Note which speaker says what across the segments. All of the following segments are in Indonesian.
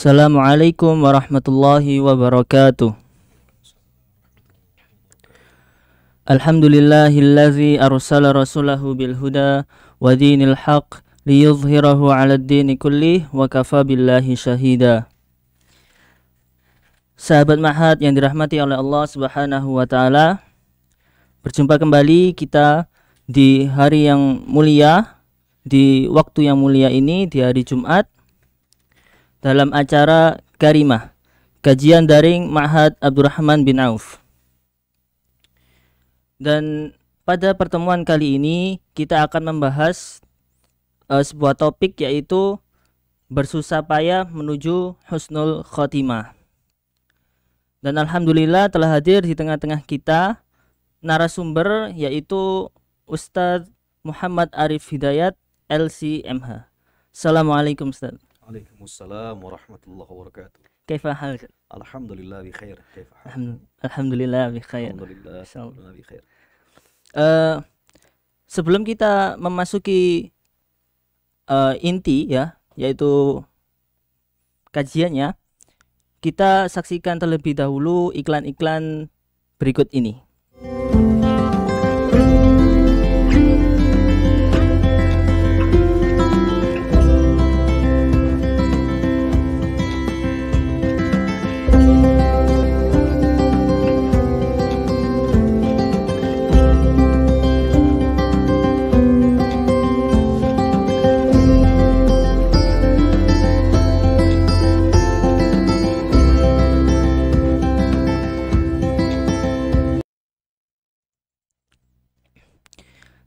Speaker 1: Assalamualaikum warahmatullahi wabarakatuh. Alhamdulillahillazi arsala rasulahu bil huda wa dinil haq liyuzhirahu 'alad dini kullih wa kafa billahi syahida. Sahabat Ma'had yang dirahmati oleh Allah Subhanahu wa taala, berjumpa kembali kita di hari yang mulia, di waktu yang mulia ini, di hari Jumat, dalam acara Karimah, kajian daring Ma'had Abdurrahman bin Auf. Dan pada pertemuan kali ini kita akan membahas sebuah topik, yaitu bersusah payah menuju husnul khotimah. Dan alhamdulillah telah hadir di tengah-tengah kita narasumber, yaitu Ustadz Muhammad Arif Hidayat LCMH. Assalamualaikum Ustadz.
Speaker 2: Waalaikumsalam warahmatullahi wabarakatuh.
Speaker 1: Kaifa hal?
Speaker 2: Alhamdulillah bi khair. Kaifa hal?
Speaker 1: Alhamdulillah bi khair.
Speaker 2: Alhamdulillah bi khair.
Speaker 1: Sebelum kita memasuki inti ya, yaitu kajiannya, kita saksikan terlebih dahulu iklan-iklan berikut ini.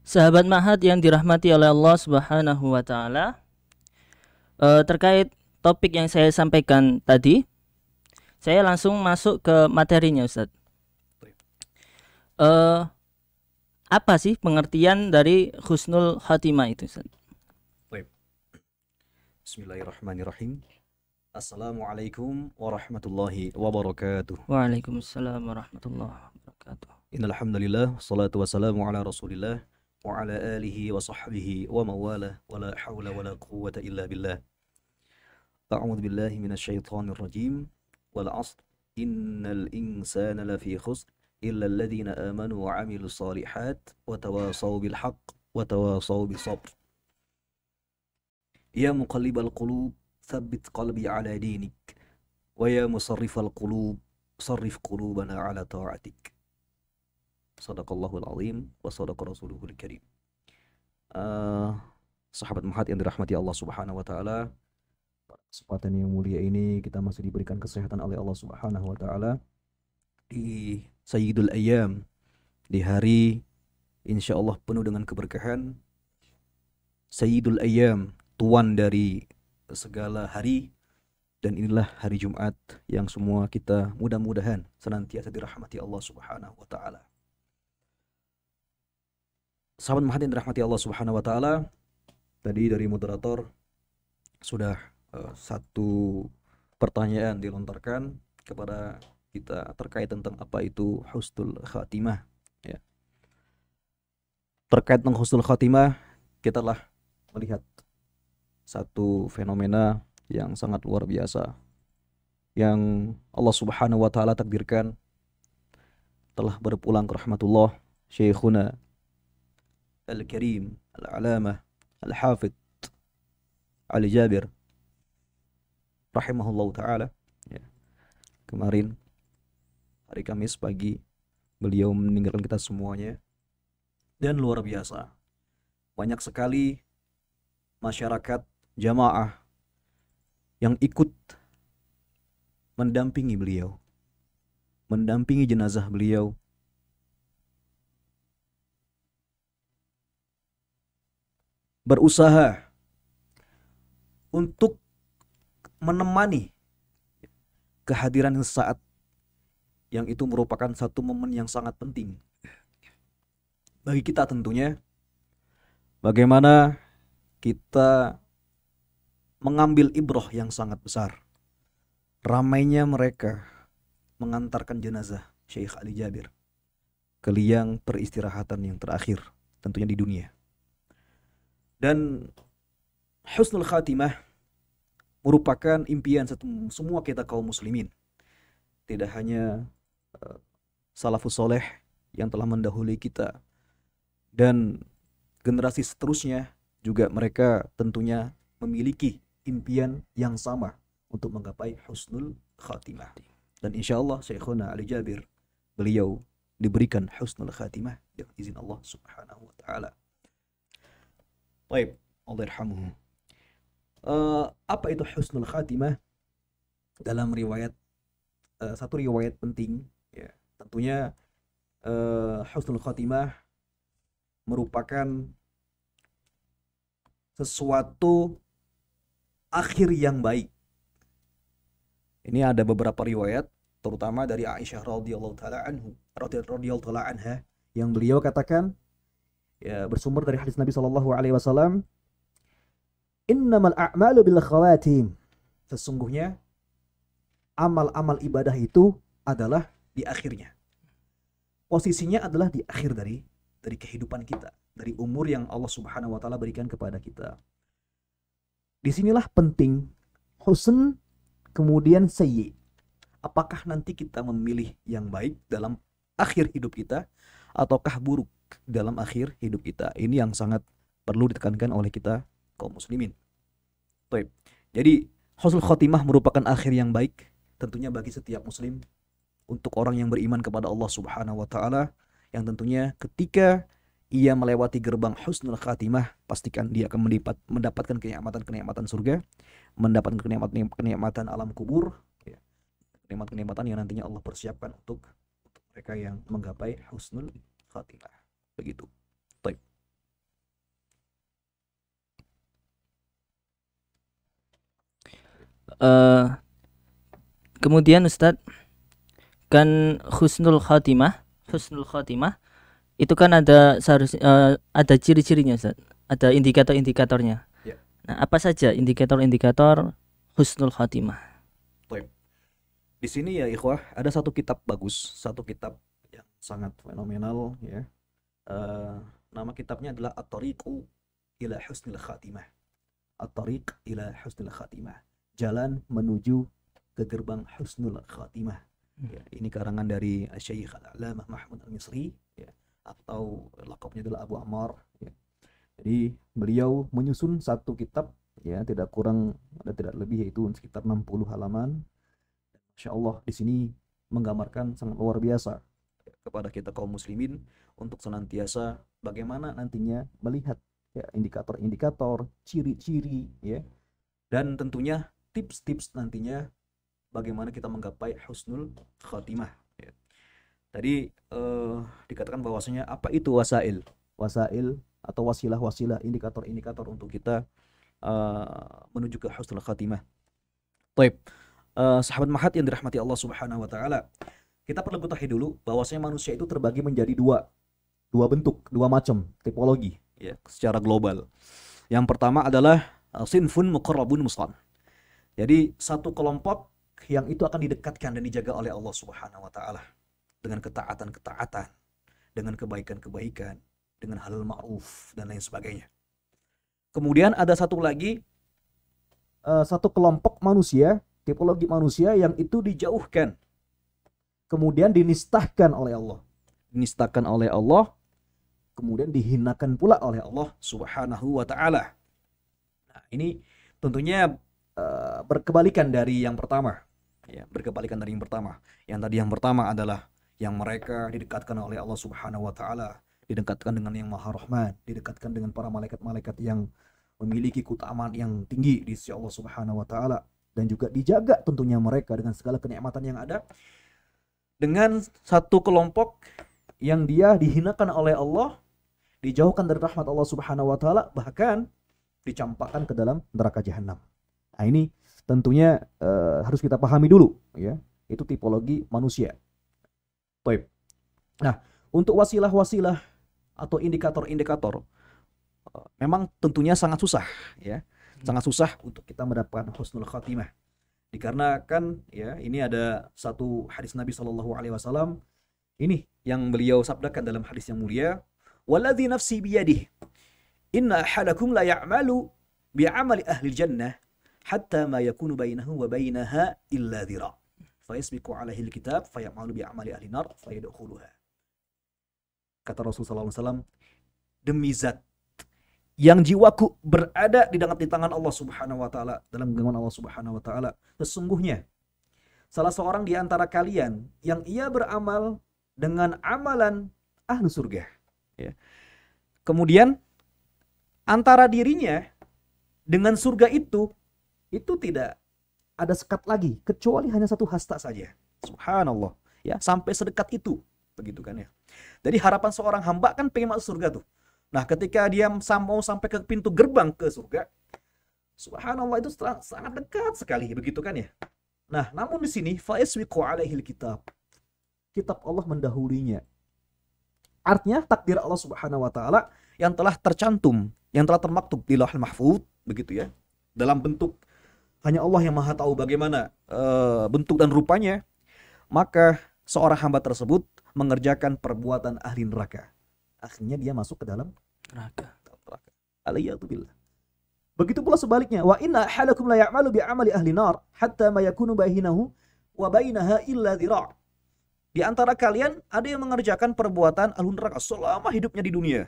Speaker 1: Sahabat Ma'had yang dirahmati oleh Allah Subhanahu wa taala, terkait topik yang saya sampaikan tadi, saya langsung masuk ke materinya, Ustadz. Apa sih pengertian dari husnul khatimah itu, Ustadz?
Speaker 2: Bismillahirrahmanirrahim. Assalamualaikum warahmatullahi wabarakatuh.
Speaker 1: Waalaikumsalam warahmatullahi wabarakatuh.
Speaker 2: Innal hamdalillah, salatu wassalamu ala Rasulillah wa ala alihi wa sahbihi wa mawalah, wa la hawla wa la quwwata illa billah. A'udzu billahi minasyaitonir rajim. Wal 'ashr, innal insana lafi khusr illa alladhina amanu wa 'amilus shalihat wa tawasaw bil haqq wa tawasaw bis sabr. Ya muqallibal qulub, tsabbit qalbi 'ala dinik, wa ya musarrifal qulub, sarrif qulubana 'ala ta'atik. Sadaqallahul azim wa sadaqa rasuluhul karim. Sahabat Ma'had yang dirahmati Allah Subhanahu wa taala, pada kesempatan yang mulia ini kita masih diberikan kesehatan oleh Allah Subhanahu wa taala di Sayyidul Ayyam, di hari insyaallah penuh dengan keberkahan. Sayyidul Ayyam, tuan dari segala hari, dan inilah hari Jumat yang semua kita mudah-mudahan senantiasa dirahmati Allah Subhanahu wa taala. Sahabat Ma'had yang dirahmati Allah Subhanahu wa taala, tadi dari moderator sudah satu pertanyaan dilontarkan kepada kita terkait tentang apa itu husnul khatimah ya. Terkait dengan husnul khatimah, kita telah melihat satu fenomena yang sangat luar biasa yang Allah Subhanahu wa taala takdirkan telah berpulang ke rahmatullah Syekhuna Al-Karim Al-Alamah Al-Hafidh Ali Jabir rahimahullah ta'ala ya. Kemarin hari Kamis pagi beliau meninggalkan kita semuanya, dan luar biasa banyak sekali masyarakat jamaah yang ikut mendampingi beliau, mendampingi jenazah beliau, berusaha untuk menemani kehadiran saat yang itu merupakan satu momen yang sangat penting bagi kita tentunya. Bagaimana kita mengambil ibrah yang sangat besar, ramainya mereka mengantarkan jenazah Syekh Ali Jabir ke liang peristirahatan yang terakhir tentunya di dunia. Dan husnul khatimah merupakan impian semua kita kaum muslimin. Tidak hanya salafus soleh yang telah mendahului kita, dan generasi seterusnya juga mereka tentunya memiliki impian yang sama untuk menggapai husnul khatimah. Dan insya Allah Syekhuna Ali Jabir, beliau diberikan husnul khatimah dengan izin Allah subhanahu wa ta'ala. Baik, Allah yarhamuhu. Apa itu husnul khatimah? Dalam riwayat, satu riwayat penting, ya, tentunya husnul khatimah merupakan sesuatu akhir yang baik. Ini ada beberapa riwayat, terutama dari Aisyah radhiyallahu taala anha, yang beliau katakan, ya, bersumber dari hadis Nabi sallallahu alaihi wasallam, innamal a'malu bil khawatim. Sesungguhnya amal-amal ibadah itu adalah di akhirnya. Posisinya adalah di akhir dari kehidupan kita, dari umur yang Allah Subhanahu wa taala berikan kepada kita. Disinilah penting husn kemudian sayyi. Apakah nanti kita memilih yang baik dalam akhir hidup kita ataukah buruk dalam akhir hidup kita? Ini yang sangat perlu ditekankan oleh kita kaum muslimin. Baik. Jadi husnul khotimah merupakan akhir yang baik tentunya bagi setiap muslim, untuk orang yang beriman kepada Allah Subhanahu wa taala, yang tentunya ketika ia melewati gerbang husnul khatimah, pastikan dia akan mendapatkan kenikmatan surga, mendapatkan kenikmatan alam kubur, ya. Kenikmatan yang nantinya Allah persiapkan untuk mereka yang menggapai husnul khatimah. Begitu. Baik.
Speaker 1: Kemudian Ustadz, kan husnul khatimah itu kan ada ada ciri-cirinya, Ustaz. Ada indikator-indikatornya.
Speaker 2: Ya.
Speaker 1: Nah, apa saja indikator-indikator husnul khatimah?
Speaker 2: Baik. Di sini ya ikhwah, ada satu kitab bagus, satu kitab yang sangat fenomenal, ya. Nama kitabnya adalah At-Tariqu ila Husnil Khatimah. At-Tariq ila Husnil Khatimah. Jalan menuju ke gerbang Husnul Khatimah. Ya, ini karangan dari Syekh Al-Alamah Mahmud Al-Misri, ya, atau lakabnya adalah Abu Ammar, ya. Jadi beliau menyusun satu kitab, ya, tidak kurang dan tidak lebih, yaitu sekitar 60 halaman. Masya Allah, di sini menggambarkan sangat luar biasa kepada kita kaum muslimin untuk senantiasa bagaimana nantinya melihat, ya, indikator-indikator, ciri-ciri, ya, dan tentunya tips-tips nantinya bagaimana kita menggapai husnul khatimah, ya. Tadi dikatakan bahwasanya apa itu wasail atau wasilah-wasilah, indikator-indikator untuk kita menuju ke husnul khatimah. Baik, sahabat mahat yang dirahmati Allah Subhanahu wa taala, kita perlu ketahui dulu bahwasanya manusia itu terbagi menjadi dua bentuk, dua macam tipologi, ya, secara global. Yang pertama adalah sinfun muqarrabun muslan. Jadi satu kelompok yang itu akan didekatkan dan dijaga oleh Allah Subhanahu wa taala dengan ketaatan-ketaatan, dengan kebaikan-kebaikan, dengan halal ma'ruf dan lain sebagainya. Kemudian ada satu lagi, satu kelompok manusia, tipologi manusia yang itu dijauhkan, kemudian dinistahkan oleh Allah. Dinistakan oleh Allah, kemudian dihinakan pula oleh Allah Subhanahu wa taala. Nah, ini tentunya berkebalikan dari yang pertama. Ya, berkebalikan dari yang pertama. Yang tadi yang pertama adalah yang mereka didekatkan oleh Allah Subhanahu wa taala, didekatkan dengan yang Maha Rahman, didekatkan dengan para malaikat-malaikat yang memiliki keutamaan yang tinggi di sisi Allah Subhanahu wa taala, dan juga dijaga tentunya mereka dengan segala kenikmatan yang ada. Dengan satu kelompok yang dia dihinakan oleh Allah, dijauhkan dari rahmat Allah Subhanahu wa taala, bahkan dicampakkan ke dalam neraka jahanam. Nah, ini tentunya harus kita pahami dulu, ya. Itu tipologi manusia. Baik. Nah, untuk wasilah-wasilah atau indikator-indikator memang tentunya sangat susah, ya. Sangat susah untuk kita mendapatkan husnul khatimah. Dikarenakan, ya, ini ada satu hadis Nabi sallallahu alaihi wasallam ini yang beliau sabdakan dalam hadis yang mulia, "Walladzi nafsi biyadihi, inna ahadakum la ya'malu bi'amali ahli jannah hatta ma yakunu bainahu wa bainaha illa dhira fayasbiqu alaihi alkitab fayamalu bi amali ahli nar fayadkhuluha. Kata Rasulullah SAW, demi zat yang jiwaku berada di tangan Allah Subhanahu wa taala, dalam genggaman Allah Subhanahu wa taala, sesungguhnya salah seorang di antara kalian yang ia beramal dengan amalan ahlu surga, ya. Kemudian antara dirinya dengan surga itu tidak ada sekat lagi kecuali hanya satu hasta saja. Subhanallah, ya, sampai sedekat itu, begitu kan ya. Jadi harapan seorang hamba kan pengen masuk surga tuh. Nah, ketika dia mau sampai ke pintu gerbang ke surga, subhanallah, itu sangat dekat sekali, begitu kan ya. Nah, namun di sini fa'iswiqu alaihil kitab. Kitab Allah mendahulunya. Artinya takdir Allah Subhanahu wa taala yang telah tercantum, yang telah termaktub di Lauhul Mahfuz, begitu ya. Dalam bentuk hanya Allah yang Maha tahu bagaimana bentuk dan rupanya, maka seorang hamba tersebut mengerjakan perbuatan ahli neraka. Akhirnya dia masuk ke dalam neraka. Aliyatubillah. Begitu pula sebaliknya, wa inna ahadakum la ya'malu bi amali ahli nar hatta ma yakunu bainahu wa bainaha illa dhira'. Di antara kalian ada yang mengerjakan perbuatan ahli neraka selama hidupnya di dunia.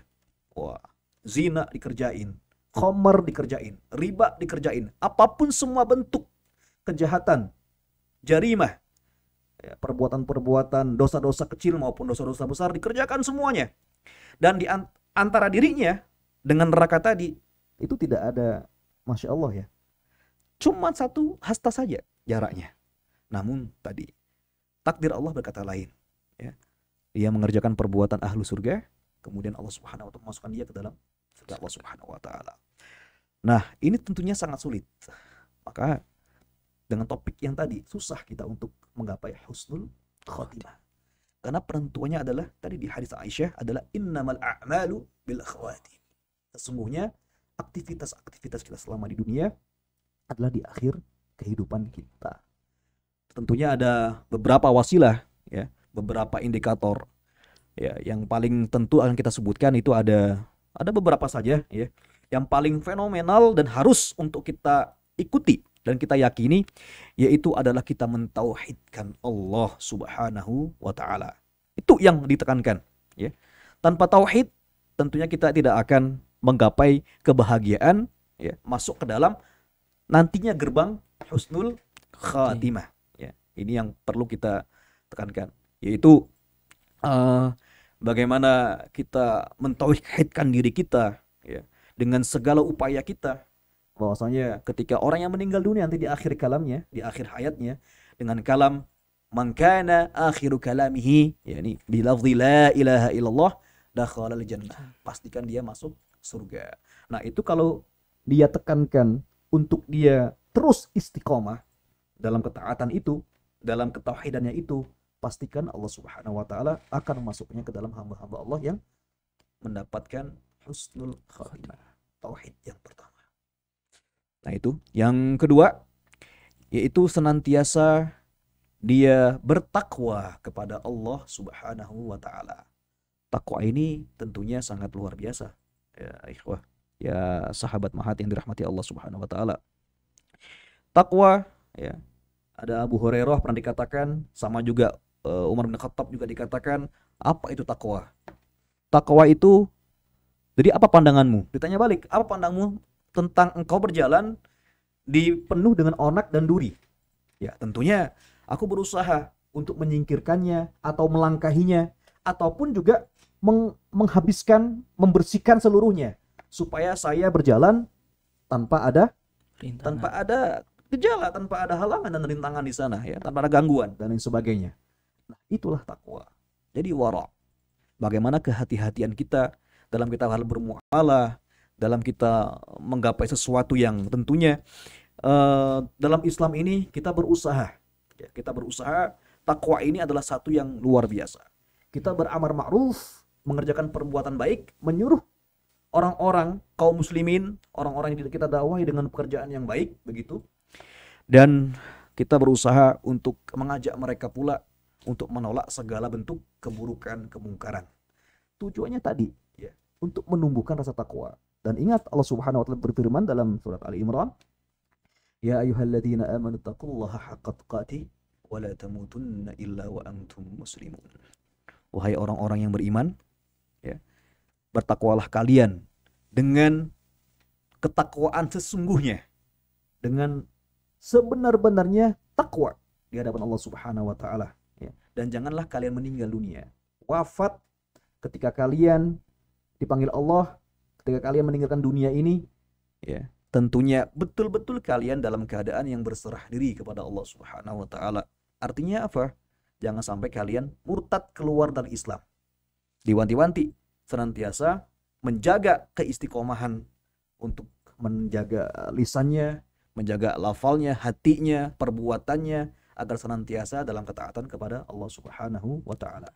Speaker 2: Wah, zina dikerjain, khamar dikerjain, riba dikerjain, apapun semua bentuk kejahatan, jarimah, ya, perbuatan-perbuatan dosa-dosa kecil maupun dosa-dosa besar dikerjakan semuanya. Dan di antara dirinya dengan neraka tadi itu tidak ada, masya Allah ya, cuma satu hasta saja jaraknya. Namun tadi takdir Allah berkata lain, ya. Dia mengerjakan perbuatan ahlu surga, kemudian Allah Subhanahu wa taala masukkan dia ke dalam surga Allah Subhanahu wa taala. Nah, ini tentunya sangat sulit. Maka dengan topik yang tadi susah kita untuk menggapai husnul khotimah. Karena penentuannya adalah tadi di hadis Aisyah adalah innamal a'malu bil akhwati. Sesungguhnya aktivitas-aktivitas kita selama di dunia adalah di akhir kehidupan kita. Tentunya ada beberapa wasilah, ya, beberapa indikator, ya, yang paling tentu akan kita sebutkan itu ada beberapa saja, ya. Yang paling fenomenal dan harus untuk kita ikuti dan kita yakini, yaitu adalah kita mentauhidkan Allah Subhanahu wa taala. Itu yang ditekankan, ya. Tanpa tauhid tentunya kita tidak akan menggapai kebahagiaan, ya, masuk ke dalam nantinya gerbang husnul khatimah, ya. Ini yang perlu kita tekankan, yaitu bagaimana kita mentauhidkan diri kita, ya, dengan segala upaya kita. Bahwasanya ketika orang yang meninggal dunia nanti di akhir kalamnya, di akhir hayatnya, dengan kalam man kana akhiru kalamihi, yakni bi lafzi la ilaha illallah dakhala al-jannah, pastikan dia masuk surga. Nah, itu kalau dia tekankan untuk dia terus istiqomah dalam ketaatan itu, dalam ketauhidannya itu, pastikan Allah Subhanahu wa taala akan memasuknya ke dalam hamba-hamba Allah yang mendapatkan husnul khatimah, tauhid yang pertama. Nah, itu yang kedua, yaitu senantiasa dia bertakwa kepada Allah Subhanahu wa taala. Takwa ini tentunya sangat luar biasa, ya ikhwah, ya sahabat mahat yang dirahmati Allah Subhanahu wa taala. Takwa, ya, ada Abu Hurairah pernah dikatakan, sama juga Umar bin Khattab juga dikatakan, apa itu takwa? Takwa itu, jadi apa pandanganmu? Ditanya balik, apa pandangmu tentang engkau berjalan dipenuh dengan onak dan duri? Ya, tentunya aku berusaha untuk menyingkirkannya atau melangkahinya, ataupun juga menghabiskan, membersihkan seluruhnya, supaya saya berjalan tanpa ada gejala, tanpa ada halangan dan rintangan di sana, ya, tanpa ada gangguan dan lain sebagainya. Nah, itulah takwa. Jadi wara. Bagaimana kehati-hatian kita dalam kita hal bermuamalah, dalam kita menggapai sesuatu yang tentunya dalam Islam ini kita berusaha, ya, kita berusaha. Takwa ini adalah satu yang luar biasa. Kita beramar ma'ruf, mengerjakan perbuatan baik, menyuruh orang-orang kaum muslimin, orang-orang yang kita dakwahi dengan pekerjaan yang baik, begitu. Dan kita berusaha untuk mengajak mereka pula untuk menolak segala bentuk keburukan, kemungkaran. Tujuannya tadi, ya, untuk menumbuhkan rasa takwa. Dan ingat, Allah Subhanahu wa taala berfirman dalam surat Ali Imran, Ya ayyuhalladzina amanu taqullaha haqqa tuqatih wa la tamutunna illa wa antum muslimun. Wahai orang-orang yang beriman, ya, bertakwalah kalian dengan ketakwaan sesungguhnya, dengan sebenar-benarnya takwa di hadapan Allah Subhanahu wa taala, ya. Dan janganlah kalian meninggal dunia, wafat ketika kalian dipanggil Allah, ketika kalian meninggalkan dunia ini, ya, tentunya betul-betul kalian dalam keadaan yang berserah diri kepada Allah Subhanahu wa taala. Artinya apa? Jangan sampai kalian murtad keluar dari Islam. Diwanti-wanti senantiasa menjaga keistiqomahan untuk menjaga lisannya, menjaga lafalnya, hatinya, perbuatannya agar senantiasa dalam ketaatan kepada Allah Subhanahu wa taala.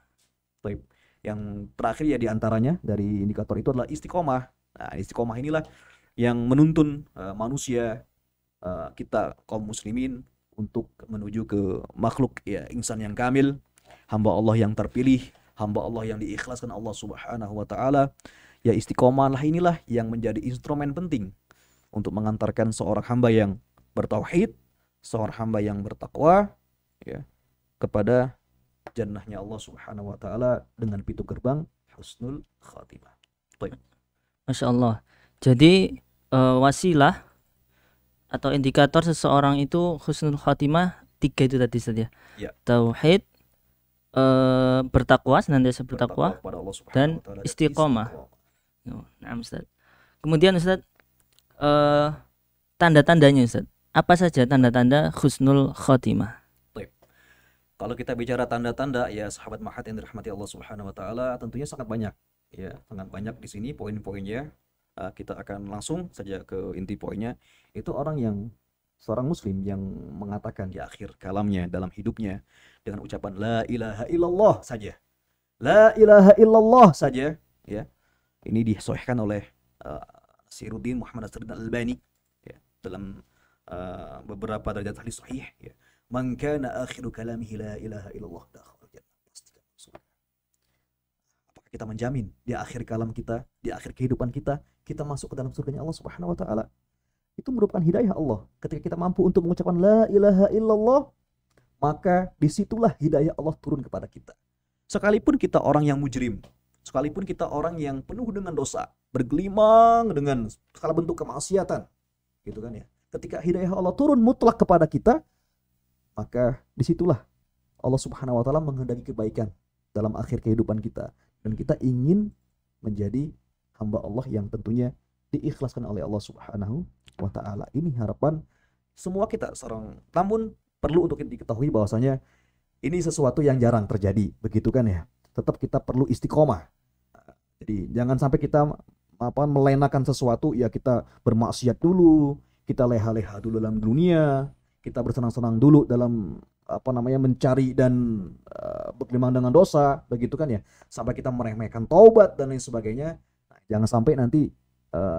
Speaker 2: Baik. Yang terakhir ya diantaranya dari indikator itu adalah istiqomah. Nah, istiqomah inilah yang menuntun manusia, kita kaum muslimin untuk menuju ke makhluk ya insan yang kamil, hamba Allah yang terpilih, hamba Allah yang diikhlaskan Allah Subhanahu wa taala. Ya istiqomahlah inilah yang menjadi instrumen penting untuk mengantarkan seorang hamba yang bertauhid, seorang hamba yang bertakwa, ya, kepada jannahnya Allah Subhanahu wa taala dengan pintu gerbang husnul khatimah. Baik.
Speaker 1: Masya Allah. Jadi wasilah atau indikator seseorang itu husnul khatimah 3 itu tadi saja.
Speaker 2: Ya.
Speaker 1: Tauhid, bertakwa, senantiasa bertakwa,
Speaker 2: kepada Allah Subhanahu
Speaker 1: dan
Speaker 2: wa taala
Speaker 1: istiqomah. Nah, Ustaz. Kemudian Ustaz, tanda-tandanya Ustaz. Apa saja tanda-tanda husnul khatimah?
Speaker 2: Kalau kita bicara tanda-tanda ya sahabat Mahat yang dirahmati Allah Subhanahu wa taala, tentunya sangat banyak. Ya, sangat banyak di sini poin-poinnya. Kita akan langsung saja ke inti poinnya. Itu seorang muslim yang mengatakan di akhir kalamnya dalam hidupnya dengan ucapan la ilaha illallah saja. La ilaha illallah saja, ya. Ini disahihkan oleh Nasiruddin Muhammad Nasiruddin Al-Albani, ya, dalam beberapa derajat hadis sahih, ya. Man kana akhiru kalamihi la ilaha illallah dakhala jannah. Pastikan surga. Apakah kita menjamin di akhir kalam kita, di akhir kehidupan kita masuk ke dalam surganya Allah Subhanahu wa taala? Itu merupakan hidayah Allah. Ketika kita mampu untuk mengucapkan la ilaha illallah, maka disitulah hidayah Allah turun kepada kita. Sekalipun kita orang yang mujrim, sekalipun kita orang yang penuh dengan dosa, bergelimang dengan segala bentuk kemaksiatan, gitu kan ya. Ketika hidayah Allah turun mutlak kepada kita, maka disitulah Allah Subhanahu wa taala menghendaki kebaikan dalam akhir kehidupan kita, dan kita ingin menjadi hamba Allah yang tentunya diikhlaskan oleh Allah Subhanahu wa taala. Ini harapan semua kita seorang. Namun perlu untuk diketahui bahwasanya ini sesuatu yang jarang terjadi, begitu kan ya. Tetap kita perlu istiqomah. Jadi jangan sampai kita melenakan sesuatu, ya kita bermaksiat dulu, kita leha-leha dulu dalam dunia, kita bersenang-senang dulu dalam mencari dan bergelimang dengan dosa, begitu kan ya, sampai kita meremehkan taubat dan lain sebagainya. Nah, jangan sampai nanti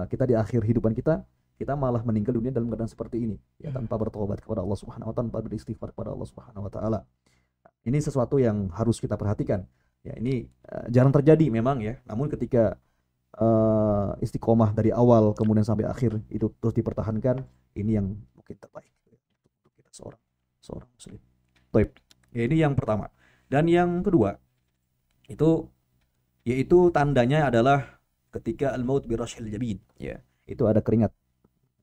Speaker 2: kita di akhir hidupan kita malah meninggal dunia dalam keadaan seperti ini, ya, tanpa bertobat kepada Allah Subhanahu wa taala, tanpa beristighfar kepada Allah Subhanahu wa taala. Ini sesuatu yang harus kita perhatikan. Ya, ini jarang terjadi memang ya, namun ketika istiqomah dari awal kemudian sampai akhir itu terus dipertahankan, ini yang mungkin terbaik untuk kita seorang muslim. Baik. Ya, ini yang pertama. Dan yang kedua itu yaitu tandanya adalah ketika al-maut birashil jabin, ya. Itu ada keringat.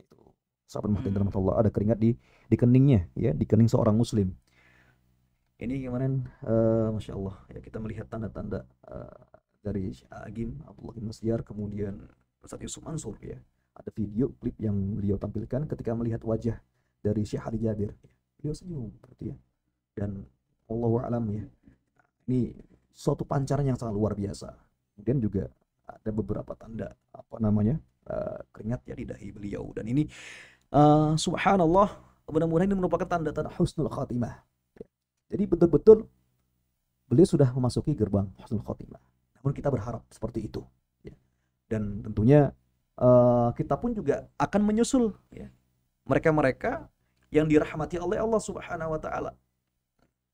Speaker 2: Itu sahabat Muhammad Allah, ada keringat di keningnya, ya, di kening seorang muslim. Ini kemarin Masya Allah ya, kita melihat tanda-tanda dari Syekh Agim Abdullah bin Masdiyar, kemudian Ustaz Yusuf Mansur, ya. Ada video klip yang beliau tampilkan ketika melihat wajah dari Syekh Ali Jabir, ya. Beliau senyum seperti ya. Dan Allahu a'lam ya. Ini suatu pancaran yang sangat luar biasa. Kemudian juga ada beberapa tanda keringat ya di dahi beliau, dan ini subhanallah, mudah-mudahan ini merupakan tanda-tanda husnul khatimah. Jadi betul-betul beliau sudah memasuki gerbang husnul khatimah. Namun kita berharap seperti itu, ya. Dan tentunya kita pun juga akan menyusul, ya, mereka-mereka yang dirahmati oleh Allah Subhanahu wa taala.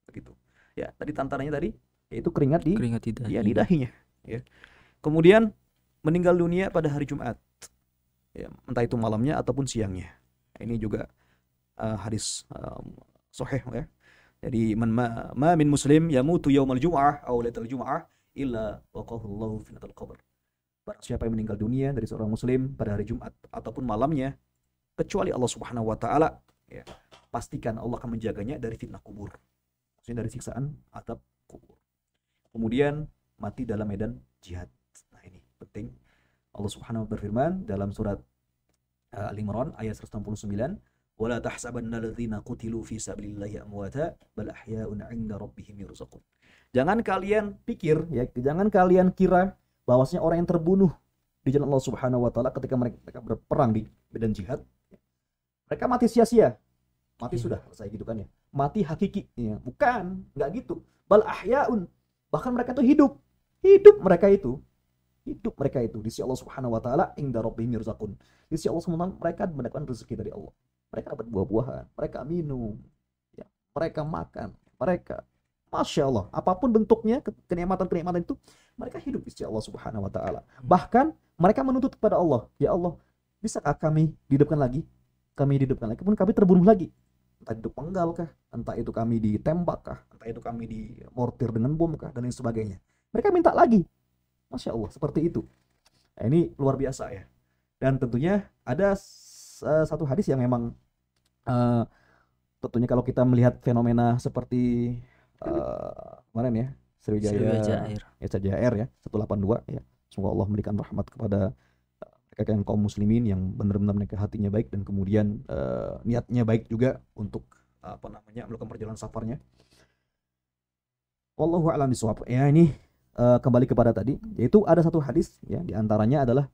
Speaker 2: Begitu. Ya, tadi tantangannya tadi yaitu keringat di dahi. Ya, di dahinya, ya. Kemudian meninggal dunia pada hari Jumat. Ya, entah itu malamnya ataupun siangnya. Ini juga hadis sahih ya. Jadi ma min muslim yamutu yaumal jum'ah aw lailatul jum'ah illa waqahu Allahu fitnatul qabr. Barang siapa yang meninggal dunia dari seorang muslim pada hari Jumat ataupun malamnya, kecuali Allah Subhanahu wa taala, ya, pastikan Allah akan menjaganya dari fitnah kubur. Maksudnya dari siksaan azab kubur. Kemudian mati dalam medan jihad. Nah, ini penting. Allah Subhanahu wa taala berfirman dalam surat Al-Imran ayat 169, wala tahsabanna alladzina qutilu fi sabilillahi amwata bal ahya'un 'inda rabbihim yurzaqun. Jangan kalian pikir ya, jangan kalian kira bahwasanya orang yang terbunuh di jalan Allah Subhanahu wa taala ketika mereka berperang di medan jihad, mereka mati sia-sia. Mati sudah selesai gitu kan ya. Mati hakiki ya. Bukan, enggak gitu. Bal ahya'un. Bahkan mereka itu hidup. Hidup mereka itu. Hidup mereka itu di sisi Allah Subhanahu wa taala, 'inda rabbihim yurzaqun. Di sisi Allah Subhanahu wa taala mereka mendapatkan rezeki dari Allah. Mereka dapat buah-buahan, mereka minum, ya, mereka makan, mereka, masya Allah, apapun bentuknya kenikmatan-kenikmatan itu, mereka hidup di sisi Allah Subhanahu Wa Taala. Bahkan mereka menuntut kepada Allah, ya Allah, bisakah kami dihidupkan lagi? Kami dihidupkan lagi, pun kami terbunuh lagi. Entah itu penggal kah, entah itu kami ditembak kah, entah itu kami dimortir dengan bom kah, dan lain sebagainya. Mereka minta lagi, masya Allah, seperti itu. Nah, ini luar biasa ya. Dan tentunya ada satu hadis yang memang tentunya kalau kita melihat fenomena seperti kemarin ya, Sriwijaya Air ya 182 ya, semoga Allah memberikan rahmat kepada mereka yang kaum muslimin yang benar-benar mereka hatinya baik dan kemudian niatnya baik juga untuk melakukan perjalanan safarnya. Wallahu a'lam bishawab. Ya, ini kembali kepada tadi, yaitu ada satu hadis ya, diantaranya adalah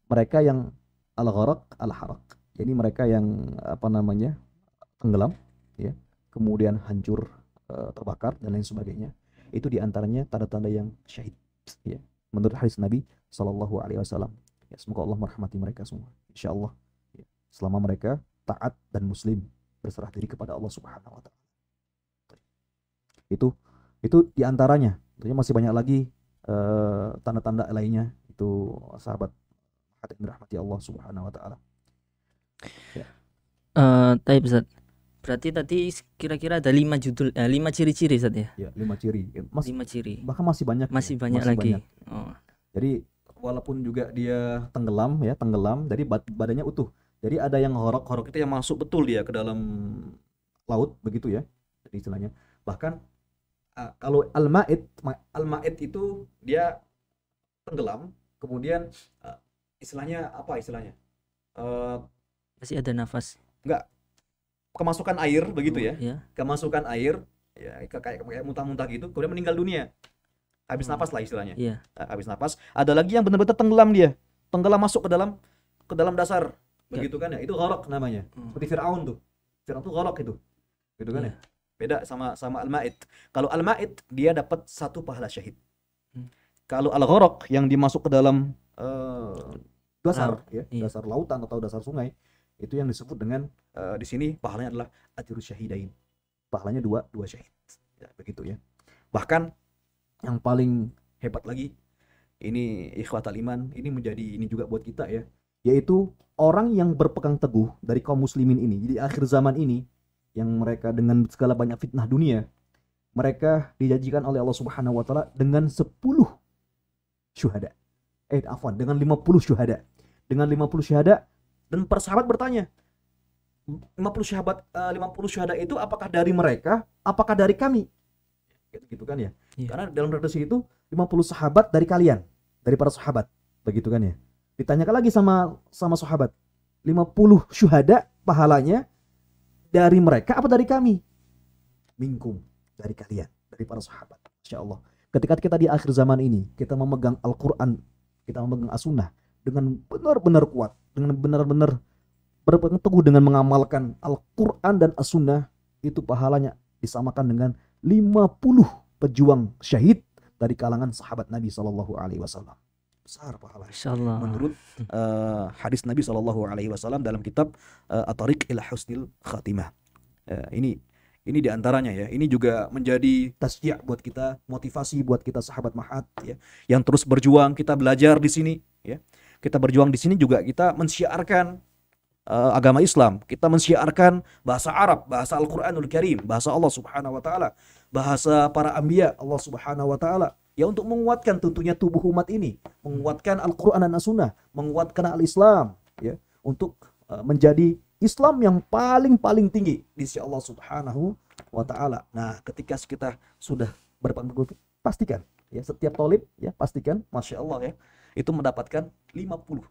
Speaker 2: mereka yang al-gharaq al-haraq. Jadi mereka yang tenggelam ya, kemudian hancur, terbakar dan lain sebagainya. Itu diantaranya tanda-tanda yang syahid ya, menurut hadis Nabi Shallallahu alaihi wasallam. Ya, semoga Allah merahmati mereka semua insyaallah ya, selama mereka taat dan muslim berserah diri kepada Allah Subhanahu wa taala. Itu diantaranya. Tentunya masih banyak lagi tanda-tanda lainnya, itu sahabat hati dirahmati Allah Subhanahu wa taala. Ya.
Speaker 1: Taib Ustaz. Berarti tadi kira-kira ada 5 judul, 5 ciri-ciri Ustaz ya?
Speaker 2: Ya, 5 ciri.
Speaker 1: 5 ciri.
Speaker 2: Bahkan masih banyak.
Speaker 1: Masih banyak lagi.
Speaker 2: Banyak. Oh. Jadi walaupun juga dia tenggelam, jadi badannya utuh. Jadi ada yang horok itu yang masuk betul dia ke dalam laut begitu ya. Jadi istilahnya. Bahkan kalau al-ma'id itu dia tenggelam, kemudian istilahnya apa istilahnya?
Speaker 1: Masih ada nafas.
Speaker 2: Enggak. Kemasukan air begitu ya.
Speaker 1: Ya.
Speaker 2: Kemasukan air ya, kayak muntah-muntah gitu, kemudian meninggal dunia. Habis napas lah istilahnya.
Speaker 1: Iya.
Speaker 2: Habis napas. Ada lagi yang benar-benar tenggelam dia. Tenggelam masuk ke dalam dasar. Begitu kan ya. Itu gharaq namanya. Seperti Firaun tuh. Firaun tuh gharaq itu. Gitu kan ya. Beda sama al-ma'id. Kalau al-ma'id dia dapat 1 pahala syahid. Kalau al-gharaq yang dimasuk ke dalam dasar ya, dasar lautan atau dasar sungai, itu yang disebut dengan di sini pahalanya adalah ajrus syahidain. Pahalanya 2 syahid. Ya, begitu ya. Bahkan yang paling hebat lagi, ini ikhwatal iman, ini juga buat kita ya, yaitu orang yang berpegang teguh dari kaum muslimin ini di akhir zaman ini, yang mereka dengan segala banyak fitnah dunia, mereka dijanjikan oleh Allah Subhanahu wa taala dengan 10 syuhada. Dengan 50 syuhada. Dengan 50 syuhada, dan para sahabat bertanya, 50 syuhada itu apakah dari mereka, apakah dari kami? Gitu kan ya. Karena dalam tradisi itu 50 sahabat dari kalian, dari para sahabat, begitu kan ya. Ditanyakan lagi sama sahabat, 50 syuhada pahalanya dari mereka apa dari kami? Minkum, dari kalian, dari para sahabat. Masya Allah. Ketika kita di akhir zaman ini, kita memegang Al-Quran, kita memegang As-Sunnah dengan benar-benar kuat, dengan benar-benar berpegang teguh dengan mengamalkan Al-Quran dan As-Sunnah, itu pahalanya disamakan dengan 50 pejuang syahid dari kalangan sahabat Nabi Shallallahu Alaihi Wasallam. Besar pahalanya. Menurut hadis Nabi Shallallahu Alaihi Wasallam dalam kitab At-Tariq ila Husnil Khatimah. Ini diantaranya ya. Ini juga menjadi tasya' buat kita, motivasi buat kita sahabat Mahat ya, yang terus berjuang. Kita belajar di sini ya. Kita berjuang di sini juga kita mensyiarkan agama Islam. Kita mensyiarkan bahasa Arab, bahasa Al-Qur'anul Karim, bahasa Allah Subhanahu wa taala, bahasa para anbiya Allah Subhanahu wa taala. Ya untuk menguatkan tentunya tubuh umat ini, menguatkan Al-Qur'an dan As-Sunnah, menguatkan Al-Islam, ya, untuk menjadi Islam yang paling tinggi di sisi Allah Subhanahu wa taala. Nah, ketika kita sudah berpegang teguh, pastikan ya setiap tolib ya pastikan Masya Allah ya itu mendapatkan 50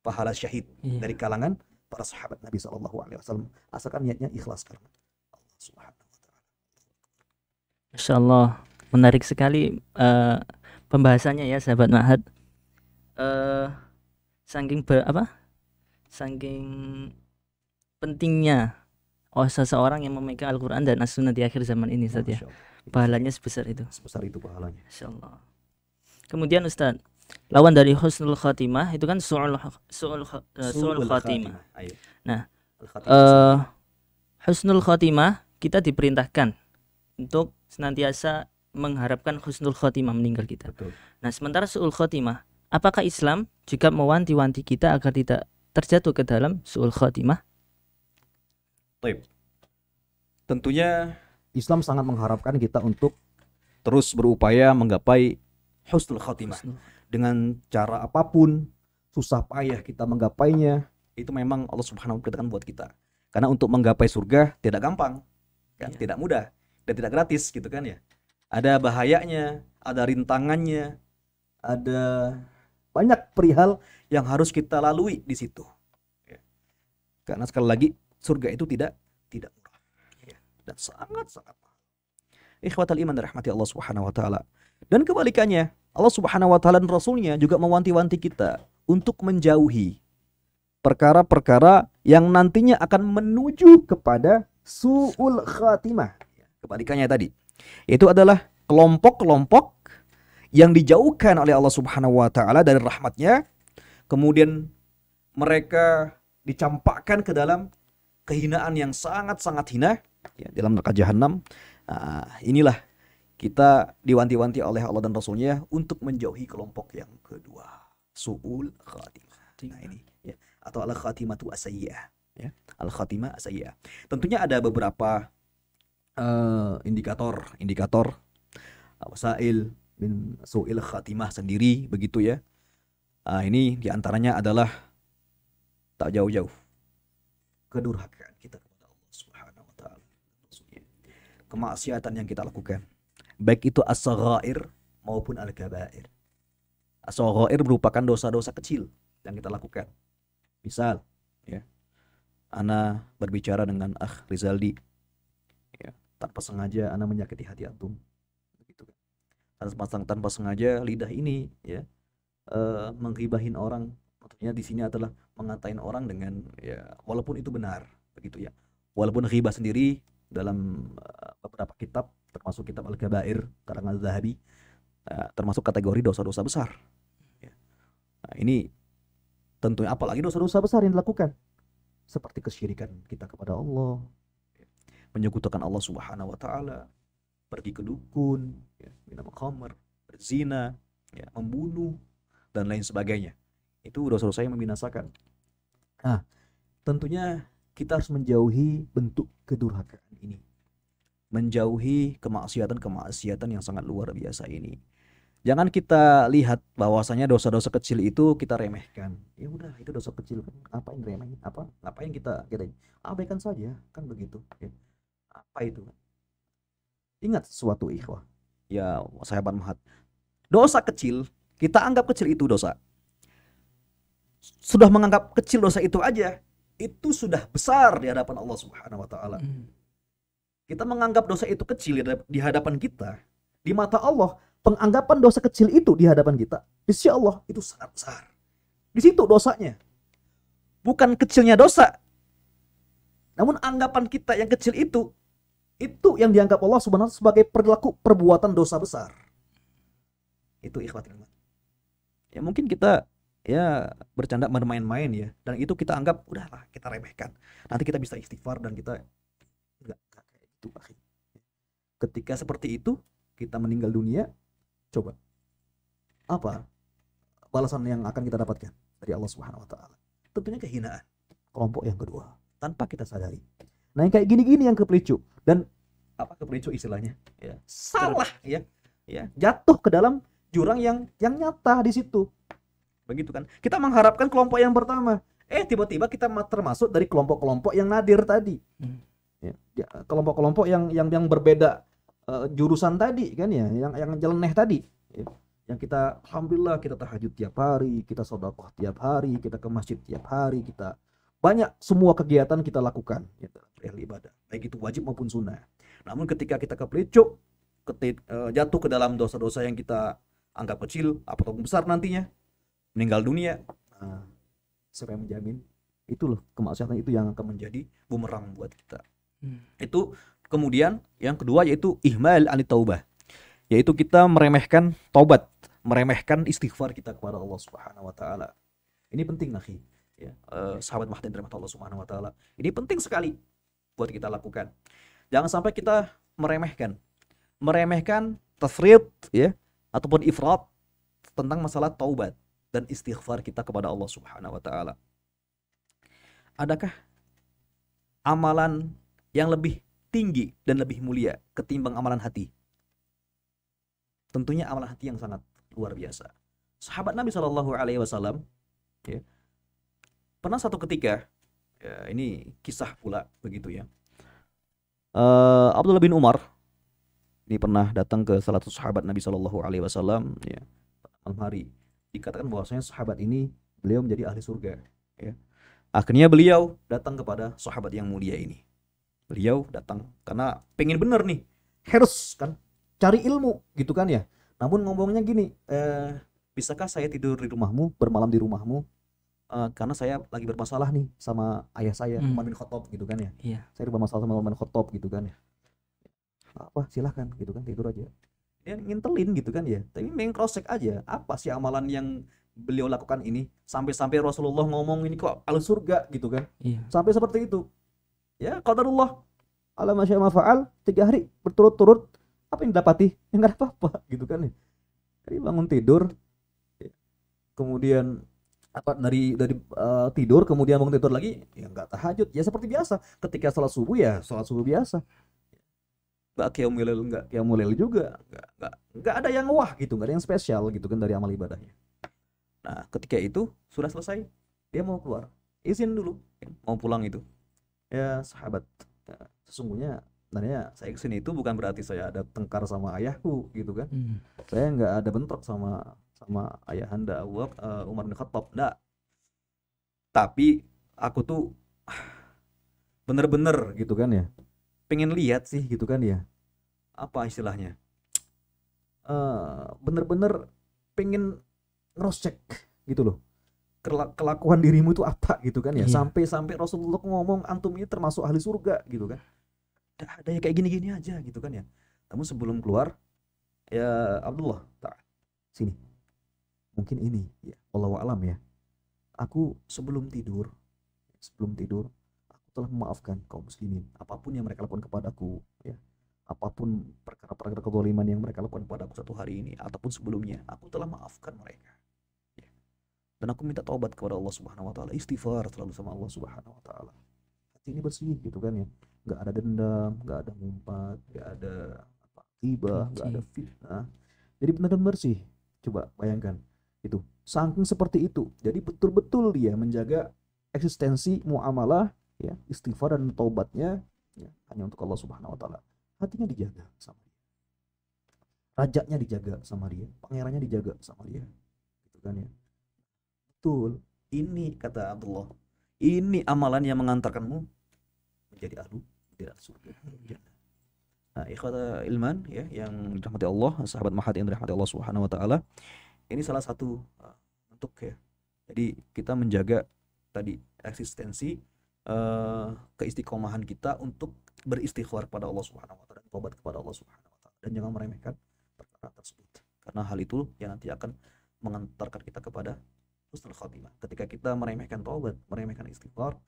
Speaker 2: pahala syahid dari kalangan para sahabat Nabi SAW, asalkan niatnya ikhlas karena Allah Subhanahu wa taala.
Speaker 1: Masya Allah, menarik sekali pembahasannya ya sahabat Ma'had. Saking pentingnya seseorang yang memegang Al-Quran dan As-Sunnah di akhir zaman ini Ustaz ya. Pahalanya sebesar itu.
Speaker 2: Sebesar itu pahalanya.
Speaker 1: Insyaallah. Kemudian Ustaz, lawan dari husnul khatimah itu kan su'ul khatimah. Nah, husnul khatimah kita diperintahkan untuk senantiasa mengharapkan husnul khatimah meninggal kita.
Speaker 2: Betul.
Speaker 1: Nah, sementara su'ul khatimah, apakah Islam juga mewanti-wanti kita agar tidak terjatuh ke dalam su'ul khatimah?
Speaker 2: Baik. Tentunya Islam sangat mengharapkan kita untuk terus berupaya menggapai husnul khatimah. Dengan cara apapun, susah payah kita menggapainya, itu memang Allah Subhanahu wa taala buat kita. Karena untuk menggapai surga tidak gampang, kan? Tidak mudah dan tidak gratis gitu kan ya. Ada bahayanya, ada rintangannya, ada banyak perihal yang harus kita lalui di situ. Ya. Karena sekali lagi surga itu tidak murah ya. Dan sangat mahal. Ikhwatal iman dan rahmati Allah Subhanahu wa taala. Dan kebalikannya, Allah Subhanahu wa taala dan Rasulnya juga mewanti-wanti kita untuk menjauhi perkara-perkara yang nantinya akan menuju kepada su'ul khatimah. Kebalikannya tadi, itu adalah kelompok-kelompok yang dijauhkan oleh Allah Subhanahu wa taala dari rahmatnya, kemudian mereka dicampakkan ke dalam kehinaan yang sangat-sangat hina ya, dalam neraka jahanam. Inilah kita diwanti-wanti oleh Allah dan Rasulnya untuk menjauhi kelompok yang kedua, su'ul khatimah. Nah ini ya, atau al-khatimatu as-sayyi'ah ya, al-khatimah as-sayyi'ah. Tentunya ada beberapa indikator wasail min su'il khatimah sendiri begitu ya. Ini diantaranya adalah tak jauh-jauh kedurhakaan kita kepada Allah Subhanahu wa taala, kemaksiatan yang kita lakukan, baik itu as-saghair maupun al-kabair. As-saghair merupakan dosa-dosa kecil yang kita lakukan. Misal ya, ana berbicara dengan Akh Rizaldi ya, tanpa sengaja ana menyakiti hati antum begitu kan. Tanpa sengaja lidah ini ya menghibahin orang. Maksudnya di sini adalah mengatain orang dengan ya walaupun itu benar begitu ya. Walaupun ghibah sendiri dalam beberapa kitab termasuk kitab Al-Kabair karangan Zahabi termasuk kategori dosa-dosa besar. Ya. Nah, ini tentunya apalagi dosa-dosa besar yang dilakukan seperti kesyirikan kita kepada Allah, menyekutukan Allah Subhanahu wa taala, pergi ke dukun, ya, minum khamr, berzina, ya, membunuh dan lain sebagainya. Itu dosa-dosa yang membinasakan. Nah, tentunya kita harus menjauhi bentuk kedurhakaan ini. Menjauhi kemaksiatan yang sangat luar biasa ini. Jangan kita lihat bahwasanya dosa-dosa kecil itu kita remehkan. Ya udah, itu dosa kecil kan. Ngapain remehin? Ngapain kita abaikan saja, kan begitu. Ya. Apa itu? Ingat sesuatu ikhwah. Ya, sahabat Mahat. Dosa kecil, kita anggap kecil itu dosa. Sudah menganggap kecil dosa itu aja, itu sudah besar di hadapan Allah Subhanahu wa taala. Kita menganggap dosa itu kecil di hadapan kita, di mata Allah, penganggapan dosa kecil itu di hadapan kita, di sisi Allah itu sangat besar. Di situ dosanya. Bukan kecilnya dosa. Namun anggapan kita yang kecil itu yang dianggap Allah Subhanahu wa taala sebagai perilaku perbuatan dosa besar. Itu ikhwatul iman. Ya mungkin kita ya bercanda bermain-main ya, dan itu kita anggap udahlah kita remehkan, nanti kita bisa istighfar dan kita enggak kayak itu. Ketika seperti itu kita meninggal dunia, coba apa balasan yang akan kita dapatkan dari Allah Subhanahu wa taala? Tentunya kehinaan. kelompok yang kedua tanpa kita sadari. Nah, yang kayak gini-gini yang kepelicu. Dan apa kepelicu istilahnya? Ya, salah ya. Ya, jatuh ke dalam jurang yang nyata di situ. Begitu kan? Kita mengharapkan kelompok yang pertama. Tiba-tiba kita termasuk dari kelompok-kelompok yang nadir tadi. Ya, kelompok-kelompok yang berbeda jurusan tadi kan ya, yang nyeleneh tadi. Ya. Yang kita alhamdulillah kita tahajud tiap hari, kita sedekah tiap hari, kita ke masjid tiap hari, kita banyak semua kegiatan kita lakukan gitu, ibadah, baik itu wajib maupun sunnah. Namun ketika kita kepelicuk, jatuh ke dalam dosa-dosa yang kita anggap kecil ataupun besar nantinya, meninggal dunia, siapa yang menjamin? Itu loh, kemaksiatan itu yang akan menjadi bumerang buat kita. Itu kemudian yang kedua yaitu ihmal anit taubah, yaitu kita meremehkan taubat, meremehkan istighfar kita kepada Allah Subhanahu wa taala. Ini penting akhi, ya. Sahabat Mahdi yang dirahmati Allah Subhanahu wa taala. Ini penting sekali buat kita lakukan. Jangan sampai kita meremehkan tafrid ya ataupun ifrat tentang masalah taubat dan istighfar kita kepada Allah Subhanahu wa taala. Adakah amalan yang lebih tinggi dan lebih mulia ketimbang amalan hati? Tentunya amalan hati yang sangat luar biasa. Sahabat Nabi Shallallahu Alaihi Wasallam, ya, pernah satu ketika, ya, ini kisah pula begitu ya. Abdullah bin Umar ini pernah datang ke salah satu sahabat Nabi Shallallahu Alaihi Wasallam, ya, malam hari. Dikatakan bahwasanya sahabat ini beliau menjadi ahli surga. Ya. Akhirnya beliau datang kepada sahabat yang mulia ini. Beliau datang karena pengen bener nih, harus kan cari ilmu gitu kan ya. Namun ngomongnya gini, bisakah saya tidur di rumahmu, bermalam di rumahmu? Karena saya lagi bermasalah nih sama ayah saya, Umar bin Khattab gitu kan ya. Saya bermasalah sama Umar bin Khattab gitu kan ya. Apa silahkan gitu kan, tidur aja. Dia ngintelin gitu kan ya. Tapi main cross check aja, apa sih amalan yang beliau lakukan ini sampai Rasulullah ngomong ini kok ahli surga gitu kan. Sampai seperti itu. Ya qadarullah ala masya mafa'al, 3 hari berturut-turut, apa yang dapati? Ya nggak ada apa-apa gitu kan ya. Jadi bangun tidur, kemudian apa dari tidur kemudian bangun tidur lagi, ya nggak tahajud, ya seperti biasa. Ketika sholat subuh ya sholat subuh biasa, nggak qiyamul lail juga, nggak ada yang wah gitu, nggak ada yang spesial gitu kan dari amal ibadahnya. Nah ketika itu sudah selesai, dia mau keluar, izin dulu mau pulang itu. Ya sahabat, sesungguhnya sebenarnya saya kesini itu bukan berarti saya ada tengkar sama ayahku gitu kan. Saya nggak ada bentrok sama ayahanda Umar bin Khattab, enggak. Tapi aku tuh bener-bener gitu kan ya, pengen lihat sih gitu kan ya, apa istilahnya, bener-bener pengen cross-check gitu loh, kelakuan dirimu itu apa gitu kan ya. Sampai Rasulullah ngomong antum ini termasuk ahli surga gitu kan. Ada ya kayak gini-gini aja gitu kan ya. Namun sebelum keluar, ya Abdullah, sini. Mungkin ini ya, wallahu alam ya. Aku sebelum tidur aku telah memaafkan kaum muslimin apapun yang mereka lakukan kepadaku ya. Apapun perkara-perkara kezaliman yang mereka lakukan kepadaku satu hari ini ataupun sebelumnya, aku telah maafkan mereka. Ya. Dan aku minta taubat kepada Allah Subhanahu wa taala, istighfar selalu sama Allah Subhanahu wa taala. Hati ini bersih gitu kan ya. Nggak ada dendam, nggak ada ngumpat, nggak ada ghibah, nggak ada fitnah. Jadi benar-benar bersih. Coba bayangkan itu, saking seperti itu. Jadi betul-betul dia menjaga eksistensi muamalah ya, istighfar dan taubatnya ya, hanya untuk Allah Subhanahu wa taala. Hatinya dijaga sama dia, rajanya dijaga sama dia, pangerannya dijaga sama dia gitu kan ya. Betul, ini kata Abdullah, ini amalan yang mengantarkanmu menjadi ahlu surga. Nah, ikhwata ilman ya yang dirahmati Allah, sahabat Mahdi yang dirahmati Allah Subhanahu wa taala. Ini salah satu bentuk ya. Jadi kita menjaga tadi eksistensi keistiqomahan kita untuk beristighfar kepada Allah Subhanahu wa taala dan tobat kepada Allah Subhanahu wa taala, dan jangan meremehkan perkara tersebut. Karena hal itu yang nanti akan mengantarkan kita kepada husnul khatimah. Ketika kita meremehkan taubat, meremehkan istighfar,